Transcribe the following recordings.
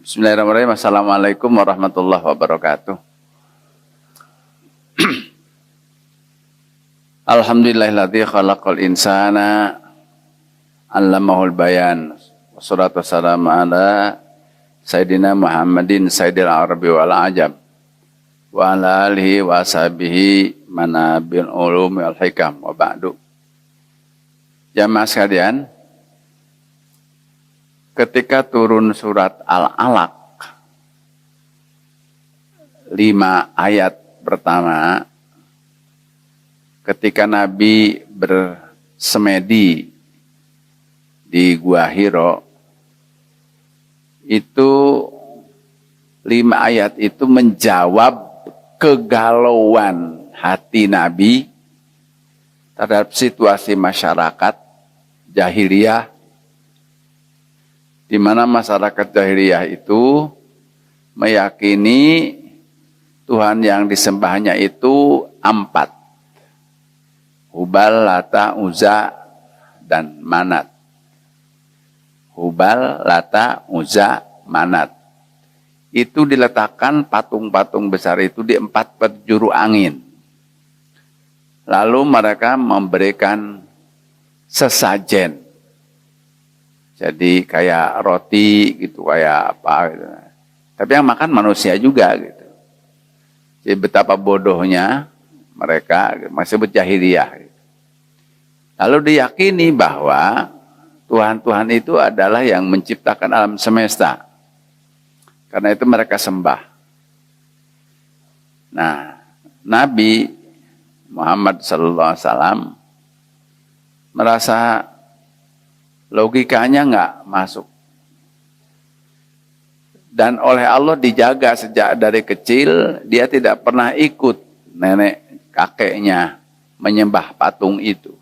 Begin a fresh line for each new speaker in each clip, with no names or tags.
Bismillahirrahmanirrahim. Assalamualaikum warahmatullahi wabarakatuh. Alhamdulillahilladzi khalaqal insana 'allamahul bayan. Wassalatu wassalamu ala Sayyidina Muhammadin Sayyidil Arabi wal Ajam wa ala alihi wa ashabihi manabil ulumi wal hikam wa ba'du. Jamaah sekalian, ketika turun surat Al-Alaq 5 ayat pertama, ketika Nabi bersemedi di Gua Hiro, itu 5 ayat itu menjawab kegalauan hati Nabi terhadap situasi masyarakat jahiliyah, di mana masyarakat jahiliyah itu meyakini Tuhan yang disembahnya itu 4. Hubal, Lata, Uzza, dan Manat. Hubal, Lata, Uzza, Manat. Itu diletakkan patung-patung besar itu di 4 penjuru angin. Lalu mereka memberikan sesajen. Jadi kayak roti gitu, kayak apa gitu. Tapi yang makan manusia juga gitu. Jadi betapa bodohnya mereka, masih berjahiliyah gitu. Lalu diyakini bahwa Tuhan-Tuhan itu adalah yang menciptakan alam semesta. Karena itu mereka sembah. Nah, Nabi Muhammad SAW merasa logikanya nggak masuk. Dan oleh Allah dijaga sejak dari kecil, dia tidak pernah ikut nenek kakeknya menyembah patung itu.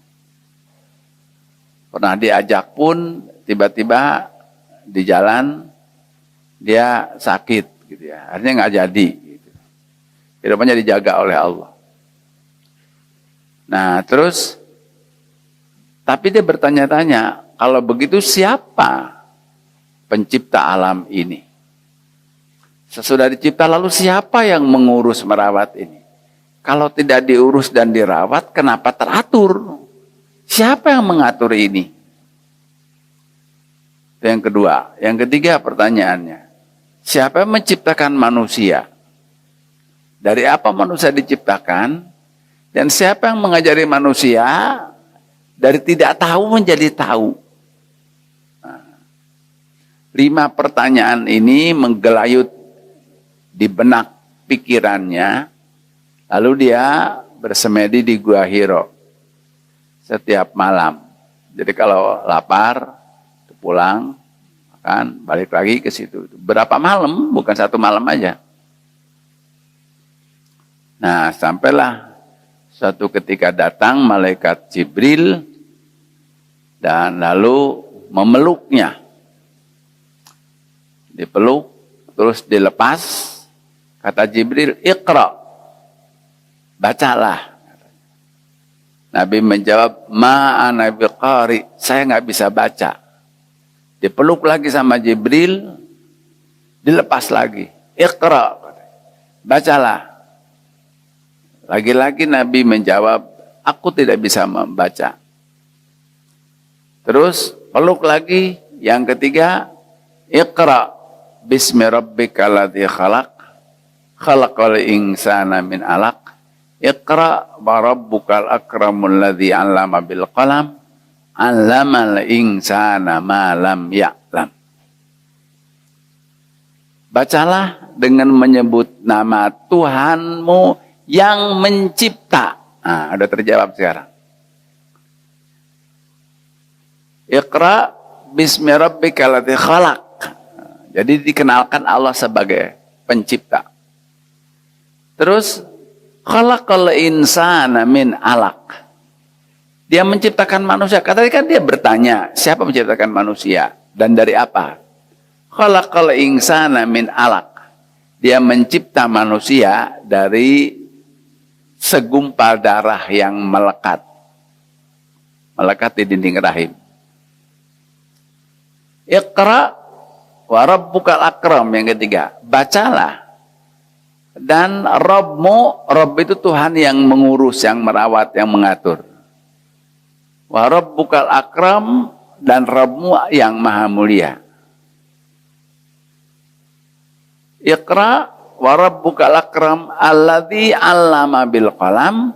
Pernah diajak pun, tiba-tiba di jalan dia sakit, gitu ya. Artinya nggak jadi. Gitu. Hidupnya dijaga oleh Allah. Nah terus, tapi dia bertanya-tanya, kalau begitu siapa pencipta alam ini? Sesudah dicipta lalu siapa yang mengurus merawat ini? Kalau tidak diurus dan dirawat, kenapa teratur? Siapa yang mengatur ini? Itu yang kedua. Yang ketiga pertanyaannya, siapa yang menciptakan manusia? Dari apa manusia diciptakan? Dan siapa yang mengajari manusia dari tidak tahu menjadi tahu? 5 pertanyaan ini menggelayut di benak pikirannya, lalu dia bersemedi di Gua Hiro setiap malam. Jadi kalau lapar, pulang, makan, balik lagi ke situ. Berapa malam, bukan 1 malam aja. Nah, sampailah suatu ketika datang malaikat Jibril dan lalu memeluknya. Dipeluk, terus dilepas, kata Jibril, Iqra, bacalah. Nabi menjawab, ma'ana biqari, saya nggak bisa baca. Dipeluk lagi sama Jibril, dilepas lagi, Iqra, bacalah. Lagi-lagi Nabi menjawab, aku tidak bisa membaca. Terus peluk lagi, yang ketiga, Iqra, bismi rabbikal ladzi khalaq, khalaqal insana min 'alaq, Iqra wa rabbukal akramul ladzi 'allama bil qalam, 'allamal insana ma lam ya'lam. Bacalah dengan menyebut nama Tuhanmu yang mencipta. Nah, ada terjawab sekarang. Iqra bismi rabbikal ladzi khalaq. Jadi dikenalkan Allah sebagai pencipta. Terus khalaqal insana min 'alaq. Dia menciptakan manusia. Tadi kan dia bertanya, siapa menciptakan manusia dan dari apa? Khalaqal insana min 'alaq. Dia mencipta manusia dari segumpal darah yang melekat. Melekat di dinding rahim. Iqra Wa rabbukal akram yang ketiga. Bacalah. Dan Rabbmu, Rabb itu Tuhan yang mengurus, yang merawat, yang mengatur. Wa rabbukal akram, dan Rabbmu yang maha mulia. Iqra wa rabbukal akram alladzi 'allama bil qalam,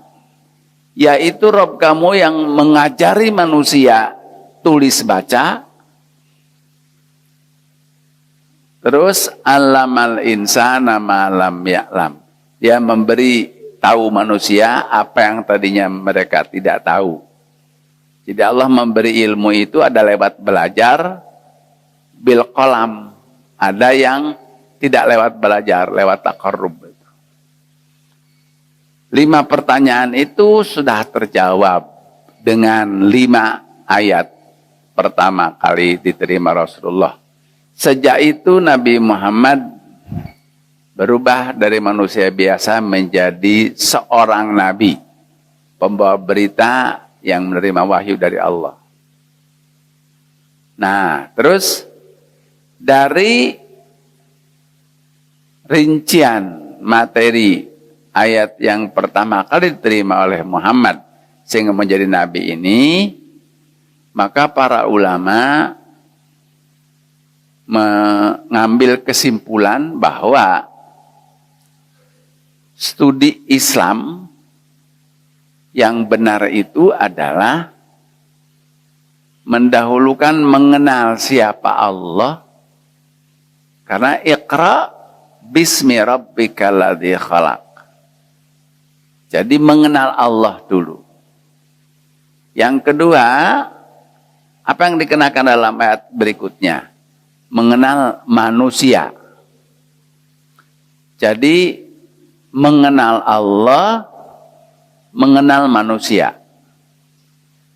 yaitu Rabb kamu yang mengajari manusia tulis baca. Terus allamal insana ma lam ya'lam, dia memberi tahu manusia apa yang tadinya mereka tidak tahu. Jadi Allah memberi ilmu itu ada lewat belajar bil qalam, ada yang tidak lewat belajar, lewat taqarrub. 5 pertanyaan itu sudah terjawab dengan 5 ayat pertama kali diterima Rasulullah. Sejak itu Nabi Muhammad berubah dari manusia biasa menjadi seorang nabi, pembawa berita yang menerima wahyu dari Allah. Nah, terus dari rincian materi ayat yang pertama kali diterima oleh Muhammad sehingga menjadi nabi ini, maka para ulama mengambil kesimpulan bahwa studi Islam yang benar itu adalah mendahulukan mengenal siapa Allah, karena Iqra bismi rabbikal ladzi khalaq. Jadi mengenal Allah dulu. Yang kedua, apa yang dikenakan dalam ayat berikutnya? Mengenal manusia. Jadi mengenal Allah, mengenal manusia.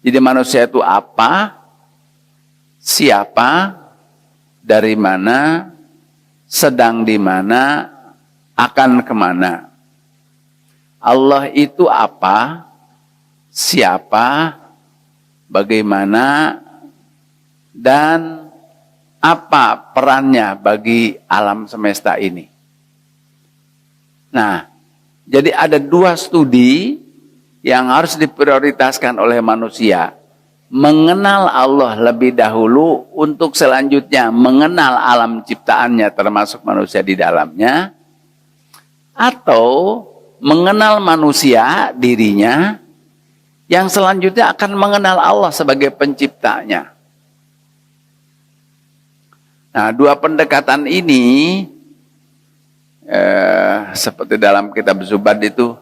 Jadi manusia itu apa, siapa, dari mana, sedang di mana, akan kemana. Allah itu apa, siapa, bagaimana, dan apa perannya bagi alam semesta ini. Nah, jadi ada 2 studi yang harus diprioritaskan oleh manusia. Mengenal Allah lebih dahulu untuk selanjutnya mengenal alam ciptaannya termasuk manusia di dalamnya. Atau mengenal manusia dirinya yang selanjutnya akan mengenal Allah sebagai penciptanya. Nah, 2 pendekatan ini seperti dalam kitab Zubad itu,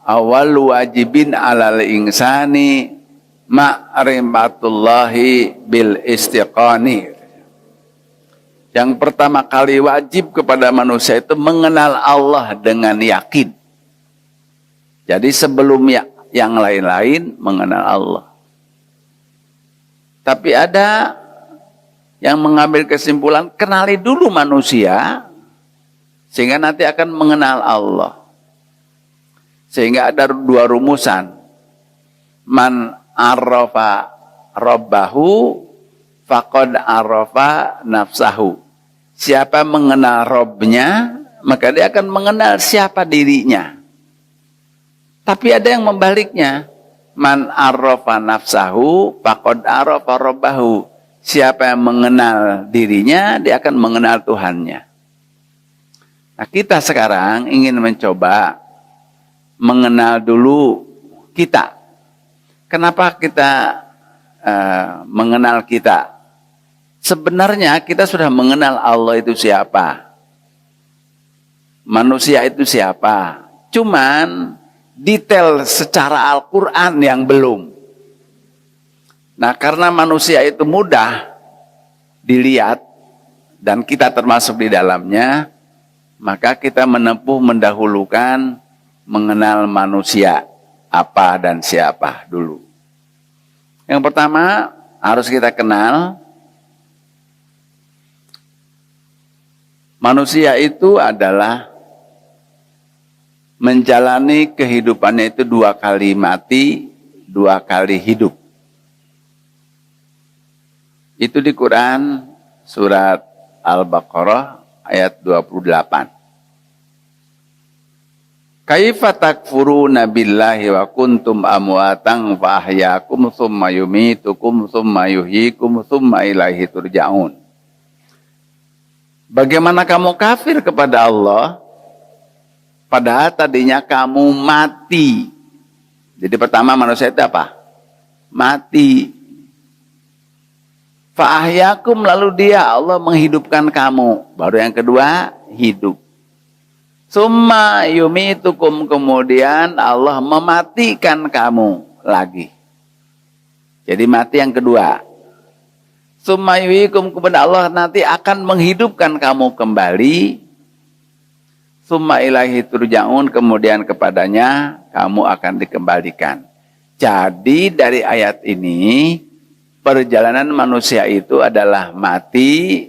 awal wajibin alal insani ma'rifatullahi bil istiqani. Yang pertama kali wajib kepada manusia itu mengenal Allah dengan yakin. Jadi sebelum yang lain-lain mengenal Allah. Tapi ada yang mengambil kesimpulan, kenali dulu manusia, sehingga nanti akan mengenal Allah. Sehingga ada 2 rumusan. Man arrafa rabbahu faqad arrafa nafsahu. Siapa mengenal Rabbnya, maka dia akan mengenal siapa dirinya. Tapi ada yang membaliknya. Man arrafa nafsahu faqad arrafa rabbahu. Siapa yang mengenal dirinya, dia akan mengenal Tuhannya. Nah, kita sekarang ingin mencoba mengenal dulu kita. Kenapa kita mengenal kita? Sebenarnya kita sudah mengenal Allah itu siapa. Manusia itu siapa. Cuman detail secara Al-Quran yang belum. Nah, karena manusia itu mudah dilihat dan kita termasuk di dalamnya, maka kita mendahulukan mengenal manusia apa dan siapa dulu. Yang pertama harus kita kenal manusia itu adalah menjalani kehidupannya itu 2 kali mati, 2 kali hidup. Itu di Quran surat Al-Baqarah ayat 28. Kaifa takfuruna billahi wa kuntum amwatan fa ahyaakum tsumma yumitukum tsumma yuhyikum tsumma ilaihi turja'un. Bagaimana kamu kafir kepada Allah padahal tadinya kamu mati. Jadi pertama manusia itu apa? Mati. Fa ahyaakum, lalu dia Allah menghidupkan kamu. Baru yang kedua hidup. Summa yumitukum, kemudian Allah mematikan kamu lagi. Jadi mati yang kedua. Summa yuhyikum, kemudian Allah nanti akan menghidupkan kamu kembali. Summa ilaihi turja'un, kemudian kepadanya kamu akan dikembalikan. Jadi dari ayat ini perjalanan manusia itu adalah mati.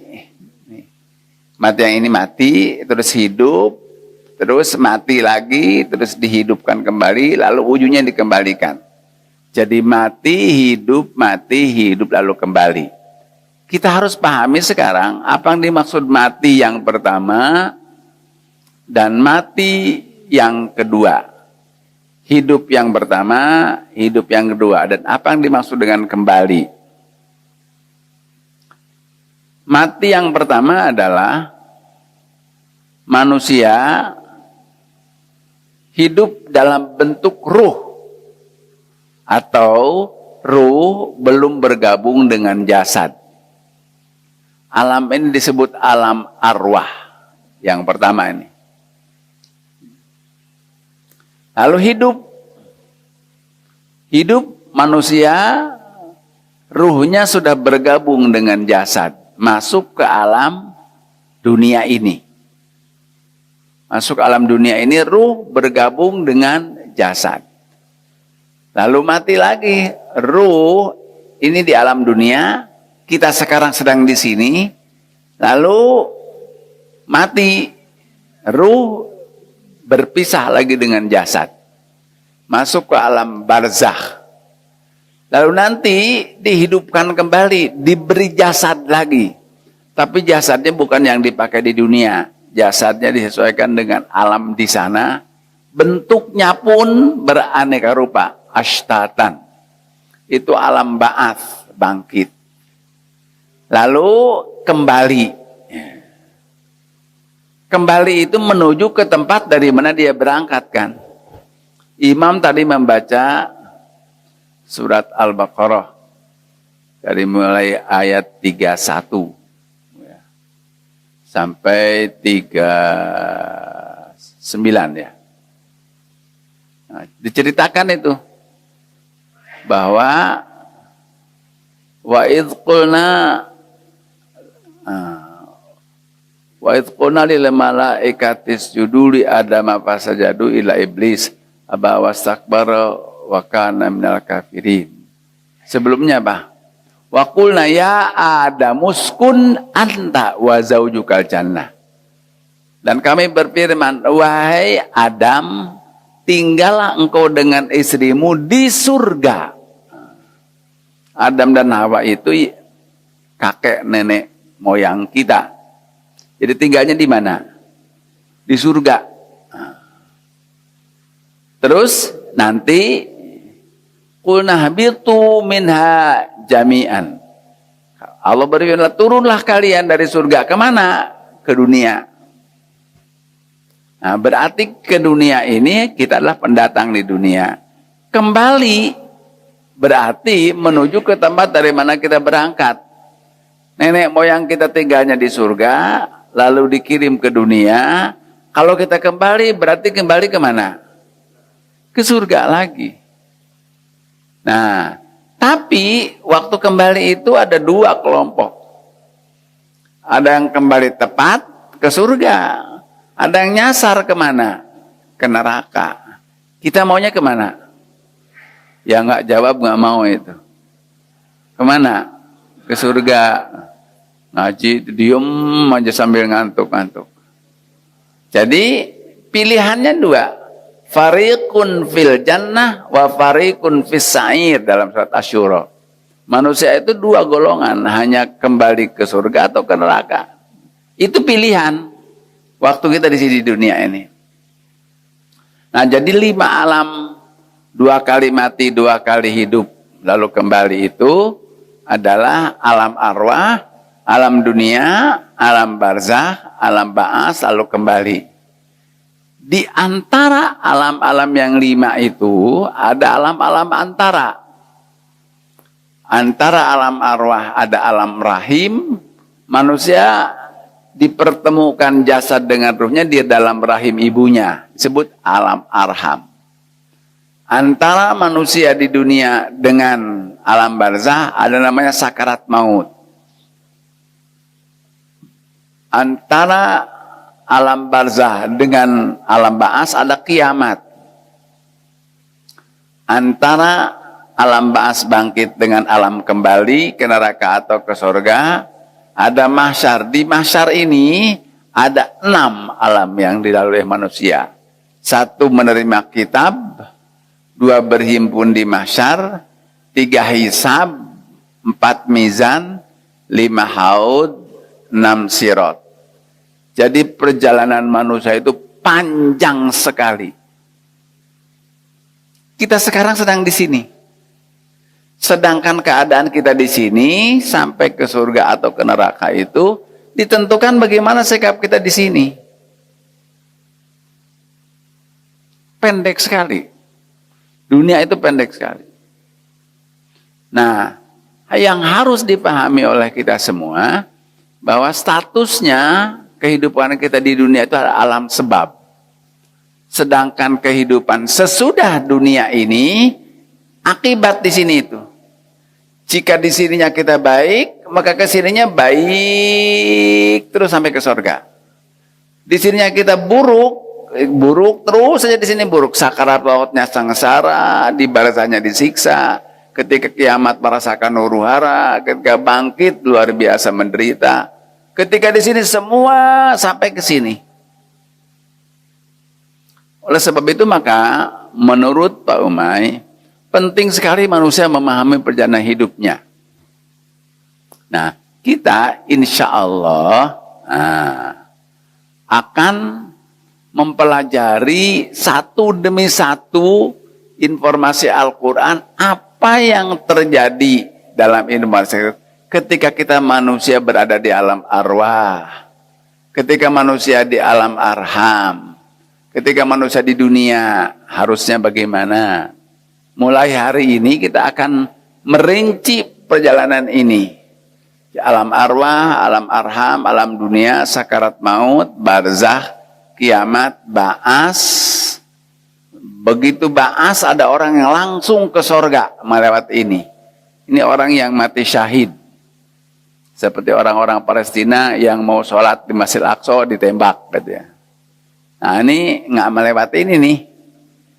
Mati yang ini mati, terus hidup. Terus mati lagi, terus dihidupkan kembali, lalu ujungnya dikembalikan. Jadi mati, hidup, lalu kembali. Kita harus pahami sekarang apa yang dimaksud mati yang pertama dan mati yang kedua. Hidup yang pertama, hidup yang kedua. Dan apa yang dimaksud dengan kembali? Mati yang pertama adalah manusia hidup dalam bentuk ruh, atau ruh belum bergabung dengan jasad. Alam ini disebut alam arwah yang pertama ini. Lalu hidup manusia, ruhnya sudah bergabung dengan jasad, masuk ke alam dunia ini. Masuk alam dunia ini, ruh bergabung dengan jasad. Lalu mati lagi. Ruh ini di alam dunia, kita sekarang sedang di sini. Lalu mati. Ruh berpisah lagi dengan jasad. Masuk ke alam barzakh. Lalu nanti dihidupkan kembali, diberi jasad lagi. Tapi jasadnya bukan yang dipakai di dunia. Jasadnya disesuaikan dengan alam di sana. Bentuknya pun beraneka rupa. Ashtatan. Itu alam ba'ath, bangkit. Lalu kembali. Kembali itu menuju ke tempat dari mana dia berangkat kan. Imam tadi membaca surat Al-Baqarah. Dari mulai ayat 31. Sampai 39 ya. Nah, diceritakan itu bahwa wa idz qulna lil malaikati isjudu li adama fasajadu illa iblis aba wastakbara wa kana minal kafirin. Sebelumnya apa? Wa qulna ya adamuskun anta wa zaujukal jannah. Dan kami berfirman, wahai Adam, tinggallah engkau dengan istrimu di surga. Adam dan Hawa itu kakek nenek moyang kita. Jadi tinggalnya di mana? Di surga. Terus nanti qulna habitu minha jami'an. Allah berfirman, turunlah kalian dari surga. Kemana? Ke dunia. Nah, berarti ke dunia ini kita adalah pendatang di dunia. Kembali berarti menuju ke tempat dari mana kita berangkat. Nenek moyang kita tinggalnya di surga, lalu dikirim ke dunia. Kalau kita kembali berarti kembali kemana? Ke surga lagi. Nah, tapi waktu kembali itu ada dua kelompok. Ada yang kembali tepat ke surga. Ada yang nyasar kemana? Ke neraka. Kita maunya kemana? Ya nggak jawab, nggak mau itu. Kemana? Ke surga. Ngaji, diem aja sambil ngantuk-ngantuk. Jadi pilihannya dua. Fariqun fil jannah wa fariqun fis sa'ir dalam surat Asy-Syura. Manusia itu dua golongan, hanya kembali ke surga atau ke neraka. Itu pilihan waktu kita di sini di dunia ini. Nah, jadi 5 alam, 2 kali mati, 2 kali hidup, lalu kembali itu adalah alam arwah, alam dunia, alam barzah, alam ba'as, lalu kembali. Di antara alam-alam yang 5 itu ada alam-alam antara. Antara alam arwah ada alam rahim, manusia dipertemukan jasad dengan ruhnya di dalam rahim ibunya, disebut alam arham. Antara manusia di dunia dengan alam barzah ada namanya sakarat maut. Antara alam barzah dengan alam ba'as ada kiamat. Antara alam ba'as bangkit dengan alam kembali ke neraka atau ke surga ada mahsyar. Di mahsyar ini ada 6 alam yang dilalui manusia. 1 menerima kitab, 2 berhimpun di mahsyar, 3 hisab, 4 mizan, 5 haud, 6 sirot. Jadi perjalanan manusia itu panjang sekali. Kita sekarang sedang di sini. Sedangkan keadaan kita di sini sampai ke surga atau ke neraka itu ditentukan bagaimana sikap kita di sini. Pendek sekali. Dunia itu pendek sekali. Nah, yang harus dipahami oleh kita semua bahwa statusnya kehidupan kita di dunia itu adalah alam sebab. Sedangkan kehidupan sesudah dunia ini akibat di sini itu. Jika di sininya kita baik, maka ke sininya baik terus sampai ke surga. Di sininya kita buruk, buruk terus saja di sini buruk. Sakarat mautnya sengsara, di barzahnya disiksa, ketika kiamat merasakan huru hara, ketika bangkit luar biasa menderita. Ketika di sini semua sampai ke sini. Oleh sebab itu maka menurut Pak Umay, penting sekali manusia memahami perjalanan hidupnya. Nah, kita insya Allah akan mempelajari satu demi satu informasi Al-Quran, apa yang terjadi dalam informasi ketika kita manusia berada di alam arwah, ketika manusia di alam arham, ketika manusia di dunia harusnya bagaimana. Mulai hari ini kita akan merinci perjalanan ini. Alam arwah, alam arham, alam dunia, sakarat maut, barzah, kiamat, ba'as. Begitu ba'as ada orang yang langsung ke sorga melewat ini. Ini orang yang mati syahid. Seperti orang-orang Palestina yang mau sholat di Masjid Al-Aqsa ditembak. Gitu ya. Nah ini nggak melewati ini nih.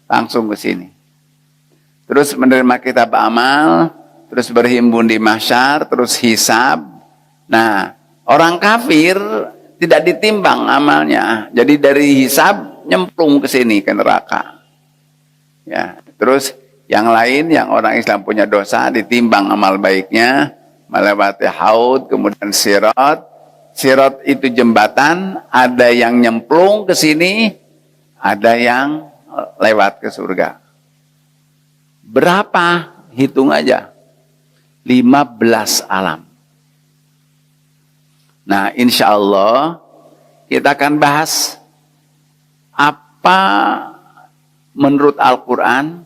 Langsung ke sini. Terus menerima kitab amal, terus berhimpun di mahsyar, terus hisab. Nah, orang kafir tidak ditimbang amalnya. Jadi dari hisab nyemplung ke sini ke neraka. Ya, terus yang lain yang orang Islam punya dosa ditimbang amal baiknya, melewati haud, kemudian sirat. Sirat itu jembatan, ada yang nyemplung ke sini, ada yang lewat ke surga. Berapa? Hitung aja. 15 alam. Nah, insya Allah kita akan bahas apa menurut Al-Quran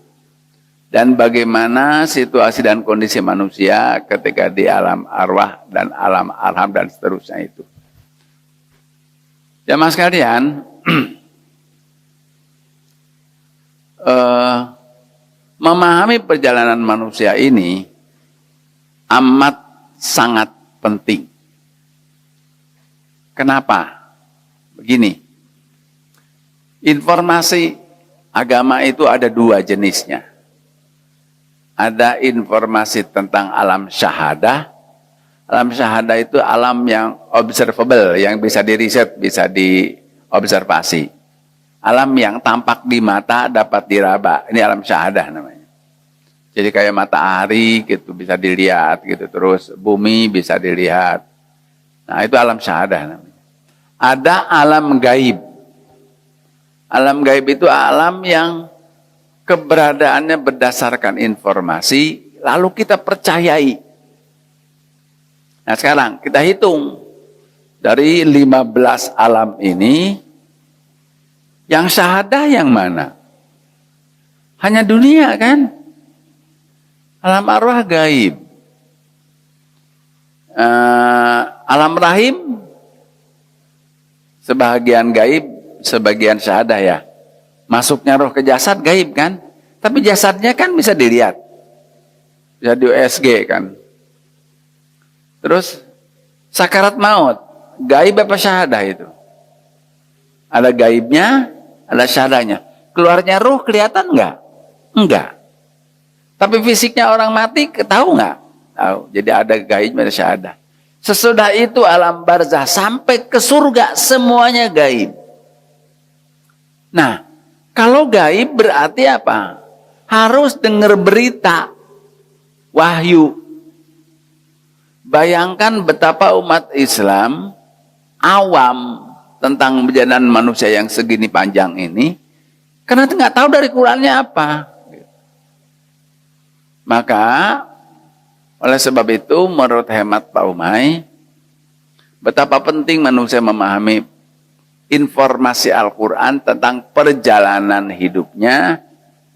dan bagaimana situasi dan kondisi manusia ketika di alam arwah dan alam arham dan seterusnya itu. Jamaah sekalian, memahami perjalanan manusia ini amat sangat penting. Kenapa? Begini, informasi agama itu ada 2 jenisnya. Ada informasi tentang alam syahadah. Alam syahadah itu alam yang observable, yang bisa diriset, bisa diobservasi. Alam yang tampak di mata dapat diraba. Ini alam syahadah namanya. Jadi kayak matahari gitu bisa dilihat gitu. Terus bumi bisa dilihat. Nah itu alam syahadah namanya. ada alam gaib. Alam gaib itu alam yang keberadaannya berdasarkan informasi, lalu kita percayai. Nah sekarang kita hitung, dari 15 alam ini, yang syahadah yang mana? Hanya dunia kan? Alam arwah gaib. Alam rahim, sebagian gaib, sebagian syahadah ya. Masuknya roh ke jasad gaib kan? Tapi jasadnya kan bisa dilihat. Bisa di USG kan. Terus sakarat maut, gaib apa syahadah itu? Ada gaibnya, ada syahadahnya. Keluarnya roh kelihatan enggak? Enggak. Tapi fisiknya orang mati tahu enggak? Tahu. Jadi ada gaib, ada syahadah. Sesudah itu alam barzah sampai ke surga semuanya gaib. Nah, kalau gaib berarti apa? Harus dengar berita, wahyu. Bayangkan betapa umat Islam awam tentang perjalanan manusia yang segini panjang ini, karena nggak tahu dari Qurannya apa. Maka oleh sebab itu, menurut hemat Pak Umay, betapa penting manusia memahami informasi Al-Quran tentang perjalanan hidupnya,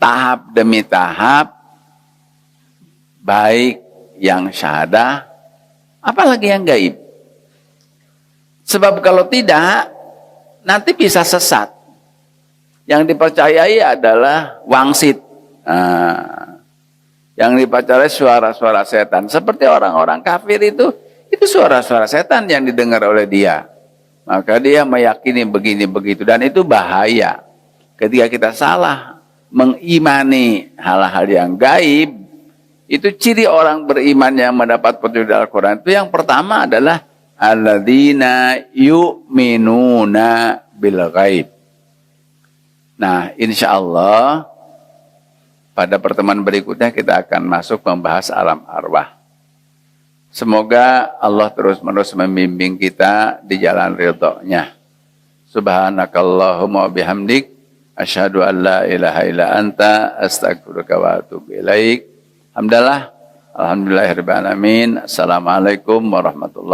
tahap demi tahap, baik yang syahadah, apalagi yang gaib. Sebab kalau tidak, nanti bisa sesat. Yang dipercayai adalah wangsit. Yang dipercayai suara-suara setan. Seperti orang-orang kafir itu suara-suara setan yang didengar oleh dia. Maka dia meyakini begini begitu, dan itu bahaya. Ketika kita salah mengimani hal-hal yang gaib, itu ciri orang beriman yang mendapat petunjuk dari Al-Quran. Itu yang pertama adalah alladzina yu'minuna bil ghaib. Nah, insya Allah pada pertemuan berikutnya kita akan masuk membahas alam arwah. Semoga Allah terus-menerus membimbing kita di jalan ridho-Nya. Subhanakallahumma bihamdik, asyhadu an la ilaha illa anta, astaghfiruka wa atubu ilaik. Alhamdulillahirabbil alamin. Assalamualaikum warahmatullahi wabarakatuh.